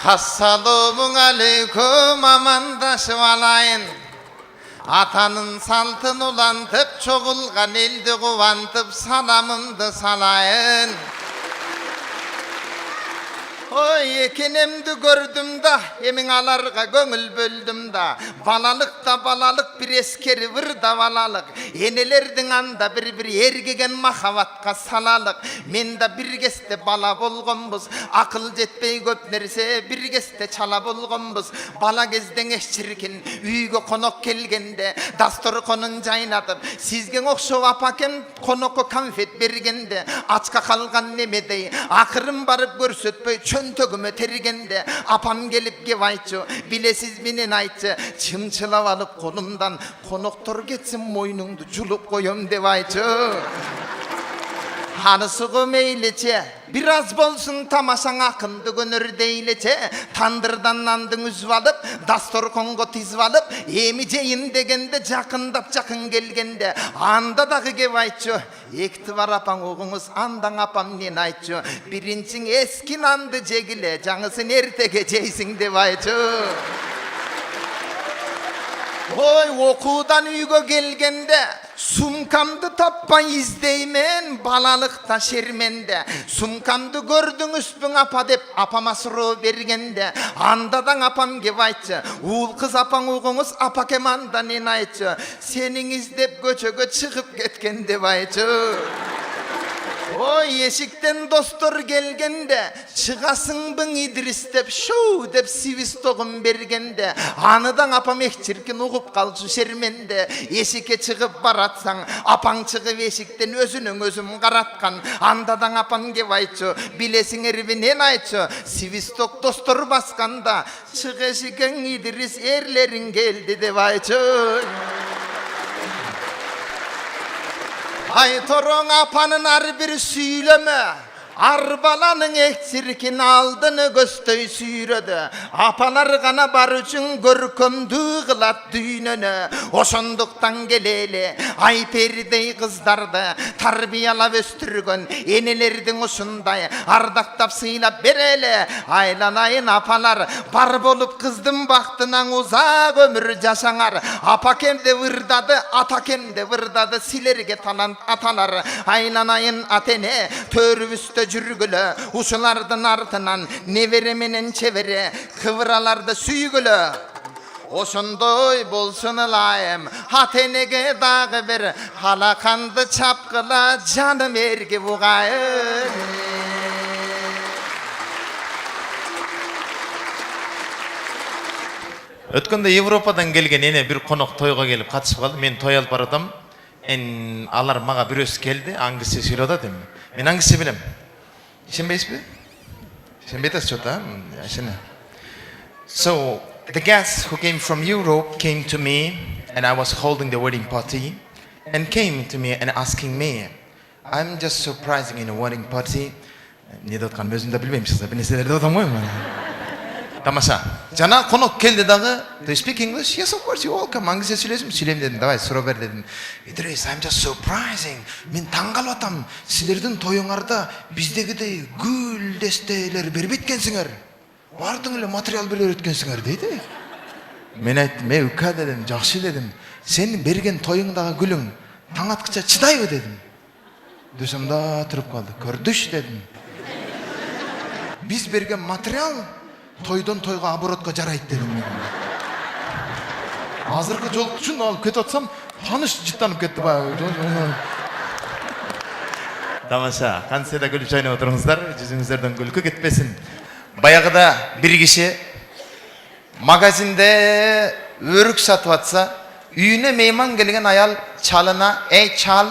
Assalomu alaykum, amandaşıp alayın. Atanın saltın ulantıp, çoğulgan eldi kuvantıp, salamımdı salayın. Oy ekenemdi gördüm da, emin alarga göngül böldüm da. Balalıkta balalık bir eskeri vırda balalık. Enelerdin anda bir ergegen mahavatka salalık. Men da bir keste bala bolgonbuz. Akıl jetpey köp nerse bir keste çala bolgonbuz. Bala kezden eşçirkin, uyga konok kelgende. Dastor konun jaynatıp, sizgen okşo apaken konoko konfet bergende. Açka kalgan nemedey, akırım barıp görsötpey çöntögüme terigende. Apam gelip gevayçı, bilesiz binin ayçı. Çımçılav alıp kolumdan, konoktor geçsin moynungdu çulup koyum devayçı. Hanısı meyleçe, biraz bolsun tamaşan akındı gönür deyleçe. Tandırdan nandın üzüp alıp, dastor kongo tizip alıp, emiceyin degende jakındap jakın gelgende. Anda dağı gevayçı, ekti var apan oğunuz, andan apam nen ayçı. Birincin eskin andı jegile, janısın ertege jeysin devayçı. Oy okudan uygo gelgende, sumkamdı tappan izdeymen, balalıkta şermende. Sumkamdı gördün üspün apa dep, apama suru bergende. Andadan apam gevayçı, uul kız apan uğunuz, apa kemanda nen ayçı. Senin izdep göçögö çıkıp ketken devayçı. Oy eşikten dostor gelgende, çıgasın bın İdris dep, şuu dep sivistogum bergende. Anıdan apam ekçirkin uğup kalçı şermende. Eşike çıkıp baratsan, apan çıkıp eşikten özünün özüm karatkan. Andadan apam gevayçı, bilesin eribinen ayçı. Sivistok dostor baskanda, çık eşiken İdris erlerin geldi devayçı. Ay torun apanın ar bir süyleme, arbalanın ekçirkin aldını göstöy süyrödü. Apalar gana bar üçün görkömdü kılat düğününü. Oşonduktan geleli ay peridey kızdardı, tarbiyalap östürgön enelerdin oşunday ardaktap sıylap bereli. Aylanayın apalar, bar bolup kızdım baktınan uzak ömür jaşanar. Apakem de vırdadı, atakem de vırdadı, silerge talant atalar. Aylanayın atene, törüvüste jürgülü, uşulardın artınan neveremenen çevere, kıvıralarda süygülü. Oşundoy bolsun ılayım, hatenege dağı bir, halakandı çapkıla canım ergi buğayım. Ötkende Evropadan gelgen ene bir konok toyga gelip katışıp kaldı. Men toy alıp baradam. Alar maga bir öz geldi. Hangisi söyledi dedim. Men hangisi bilem. İşinbeyiz mi? İşinbeytez çota. So the guests who came from Europe came to me, and I was holding the wedding party, and came to me and asking me, I'm just surprising in a wedding party. Ne dotkan özüm de bilmeyim size. Ben size dotam koyum bana. Tamasha. Jana konok geldi dağı. Do you speak English? Yes, of course. You welcome. Hangisi söyleyeyim? Söyleyeyim dedim. Davay soru ver dedim. İdris, I'm just surprising. Men tangal atam. Sizlerden toyuңарда bizdegidey gül desteler berip etkенсиңер. Bardың эле материал берип өткенсиңер deydi. Men ayттым, "Uka" dedim, "Жакшы" dedim. Senin bergen toyuңдагы gülüң таң аткыча чыдайбы dedim. Десем да туруп калды. Көрдүш dedim. Biz bergen материал toydan toyga aborotga jarayt dedim men. Azırkı jolkuşun alıp ketip atsam, tanış jıttanıp ketти баягы. Tamasha, kansiya da gülüp çaynap oturuңуздар, жүзүңүздөрдөн күлкү кетпесин. Баягыда bir kişi magazinde örük satıp atsa, үйүнө meyman gelgen ayal çalına, "Ey çal,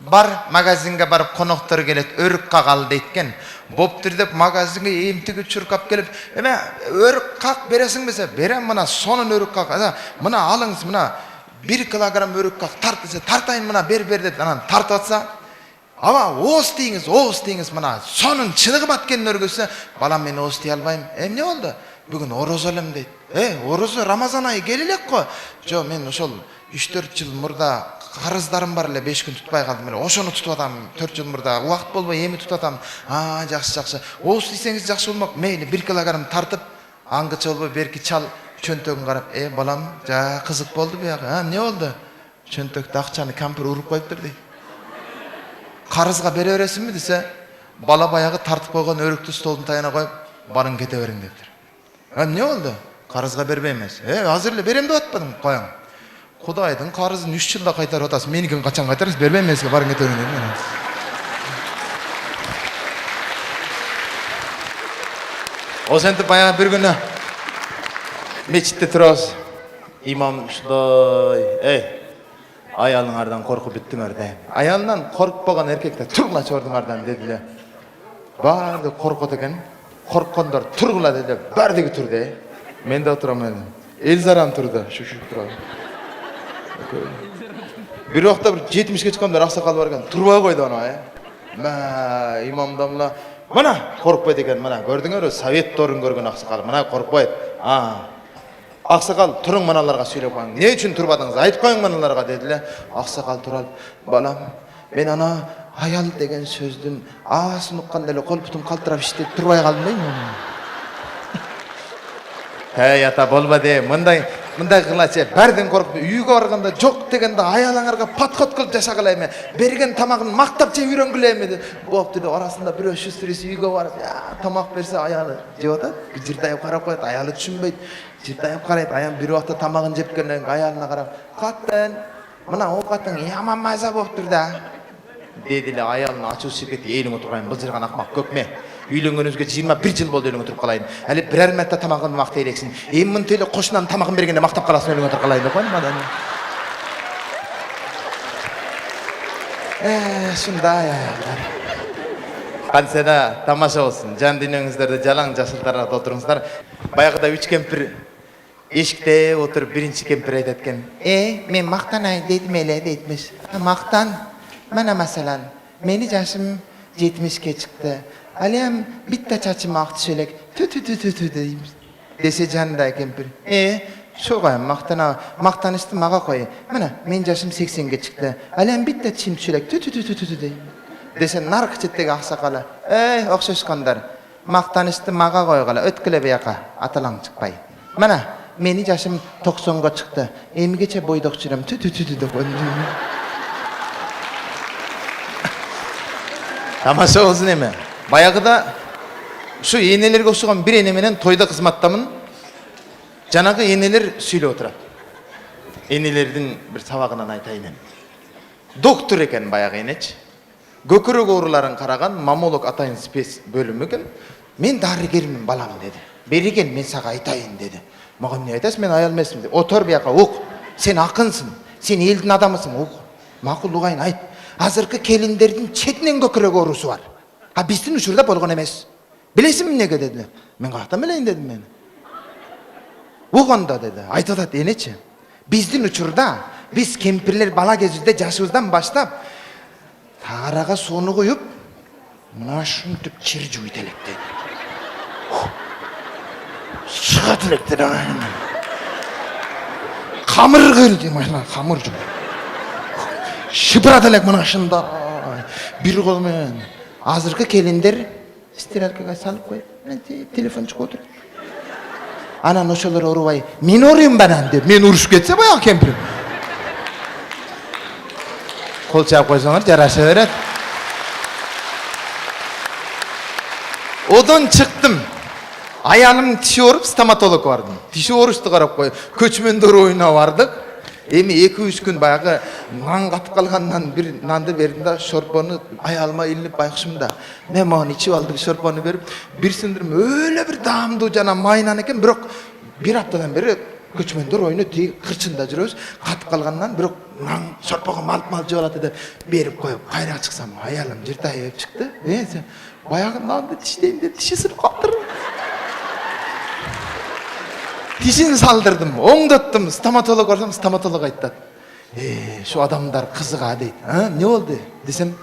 bar magazinge barıp konoktor gelet, örük kakal" deytken. Boptur dep magazinge emtigi çurkap gelip, "Eme örük kak beresiň bese, berem mına sonun örük kak. Mına alыңыз, mına 1 kilogram örük kak tart dese, tartayın mına ber dep anan tartıp atsa, ama oğuz deyiңiz mına sonun çınıgı batken örgüsü, "Balam men oğuz diye albayım." Ne oldu? Bugün oroz olem deyt. Orozu Ramazan ayı gelilek ko. Jo men oşol 3-4 yıl murda карыздарым бар эле 5 күн тутпай калдым эле. Ошону тутуп атам 4 жыл мурда. Убакыт болбой эми тутуп атам. Жакшы. Ооз десеңиз жакшы болмок. Мейли 1 килограмм тартып, аңгыча болбой берки чал чөнтөгүн карап, балам, кызык болду буягы. Эмне болду? Чөнтөктө акчаны кампир уруп коюптур дейт. Карызга бере бересиңби десе, бала баягы тартып койгон өрүктү столдун таяна коюп, барың кете бериң дептир. Эмне болду? Карызга бербейм эмес. Азыр эле берем деп атпадым, кояң. Кудайдын карызын 3 жылда кайтарып атасыз. Меникин качан кайтарасыз? Бербейм эмеске, барың кете бериң дедим. Ошентип баягы бир күнү мечитте турабыз. Имам ушундай, аялыңардан коркуп бүттүңөр де. Аялынан коркпогон эркектер тургула чордуңардан дедиле. Баарды коркот экен. Корккондор тургула деди. Бардыгы турду. Мен да отурам эле. Элзарам турду, шушуп турабы. Бир убакта бир 70ке чыккандар аксакал бар экен. Турбай койду аны, имам дамла. Мына коркпойт экен, мына көрдүңөрбү? Советтөрүн көргөн аксакал. Мына коркпойт. Аксакал, туруң мыналарга сүйлөп коюң. Эмне үчүн турбадыңыз? Айтып коюң мыналарга дедиле. Аксакал туралып, балам, мен ана аял деген сөздүн аасын укканда эле кол бутум калтырап иштеп турбай калдым дейм. Ата болбоду, мындай кылачы. Бардын коркуп, үйгө барганда жок дегенде аялыңарга подход кылып жашагыла эме. Берген тамагын мактап жеп үйрөнгүлө эме. Бопту деп арасында бирөө шүстүрүсү үйгө барып, тамак берсе аялы жеп атат. Жыртайып карап коет, аялы түшүнбөйт. Жыртайып карайт, аял бир убакта тамагын жепкенден кийин аялына карап, "Катын, мына оокатың яман маза болуптур да." Дедиле, аялына ачуусу кетти. "Элиңе тургайын, былжырган акмак көпме. Үйлөнгөнүбүзгө 21 жыл болду, элиңе туруп калайын. Али бирер марта тамагын мактай элексин. Эми мынтип эле кошунан тамагын бергенде мактап каласың, элиңе туруп калайын" деп койдум адам. Шундай аялдар. Кантсе да тамаша болсун. Жан дүйнөңүздөрдү жалаң жашылтарга толтуруңуздар. Баягыда 3 кемпир эшикте отуруп, биринчи кемпир айтат экен. Мен мактанайын дедим эле дейтмиш. Мактан. Мына маселен, мени жашым 70ке чыкты. Алем битте чачым ак түшө элек. Ту деймиз. Десе жанында кемпир. Шуга мактанышты мага кой. Мына мен жашым 80ге чыкты. Алем битте чим түшө элек. Ту дейм. Десе наркы четтеги аксакалы. Окшошкондар. Мактанышты мага койгула. Өткүлө бияка, аталаң чыкпай. Мына мени жашым 90га чыкты. Эмигече бойдок жүрөм. Ту деп койдум. Тамаша болсун эми. Баягыда ушу энелерге окшогон бир эне менен тойда кызматтамын. Жанагы энелер сүйлөп отурат. Энелердин бир сабагынан айтайын эми. Доктор экен баягы энечи. Көкүрөк ооруларын караган маммолог атайын спец бөлүмү экен. Мен дарыгермин балам деди. Бери кел, мен сага айтайын деди. Мага эмне айтасың? Мен аял эмесмин деди. Отур бияка, ук. Сен акынсың. Сен элдин адамысың, ук. Макул угайын айт. Азыркы келиндердин четинен көкүрөк оорусу бар. Биздин учурда болгон эмес. Билесиңби эмнеге дедиле? Мен каяктан билейин дедим мен. Угондо деди. Айтып атат энечи. Биздин учурда биз кемпирлер бала кезибизде жашыбыздан баштап таарага сууну куюп, мына ушинтип чир жуйт элек деди. Чыгат элек деди. Камыр кылды, камыр жуй. Шыпырат элек мына ушундай. Бир кол менен. Азыркы келиндер стиралкага салып коюп, телефон чыгып отурат. Анан ошолор урубай, мен уруйм банан деп, мен урушуп кетсе баягы кемпир. Кол чаап койсоңор жараша берет. Одон чыктым. Аялым тиши ооруп стоматологко бардым. Тиши оорусту карап кой. Көчмөндөр оюна бардык. Эми 2-3 күн баягы нан катып калгандан бир нанды бердим да, шорпону аялыма илинип байкушум да. Мен могу ичип алдым, шорпону берип, бир сындырым өлө бир даамдуу жана майнан экен, бирок бир аптадан бери көчмөндөр оюну тиги кырчында жүрөбүз. Катып калгандан бирок нан шорпого малып жеп алат деп берип коюп, кайра чыксам аялым жыртайып чыкты. Баягы нанды тиштейм деп тиши сырып калдыр. Тишин салдырдым, оңдоттум, стоматолог барсам, стоматолог айтат. Şu адамдар кызыга дейт. Не болду? Десем,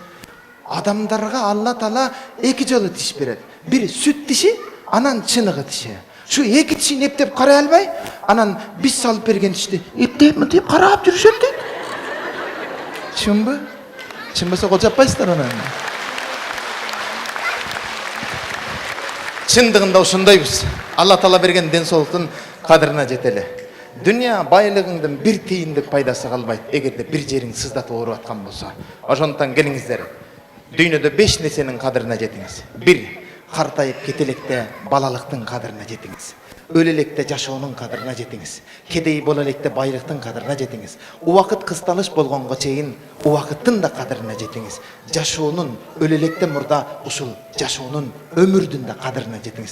адамдарга Алла Таала 2 жолу тиш берет. Бири сүт тиши, анан чыныгы тиши. Şu 2 тишин эптеп карай албай, анан биз салып берген тишти эптеп мынтип карап жүрүшөт дейт. Чынбы? Чынбысы қол жаппайсыздар оны. Шындығында ошондойбуз. Алла Таала берген денсаулыктын кадырына жетели. Дүния байлыгыңдын бир тыйындык пайдасы калбайт, эгерде бир жериң сыздатып ооруп аткан болсо. Ошондуктан келиңиздер. Дүйнөдө 5 нерсенин кадырына жетиңиз. 1. Картайып кетелекте балалыктын кадырына жетиңиз. Өлө электе жашоонун кадырына жетиңиз. Кедей боло электе байлыктын кадырына жетиңиз. Убакыт кысталыш болгонго чейин убакыттын да кадырына жетиңиз. Жашоонун өлө электе мурда ушул жашоонун өмүрдүн да кадырына жетиңиз.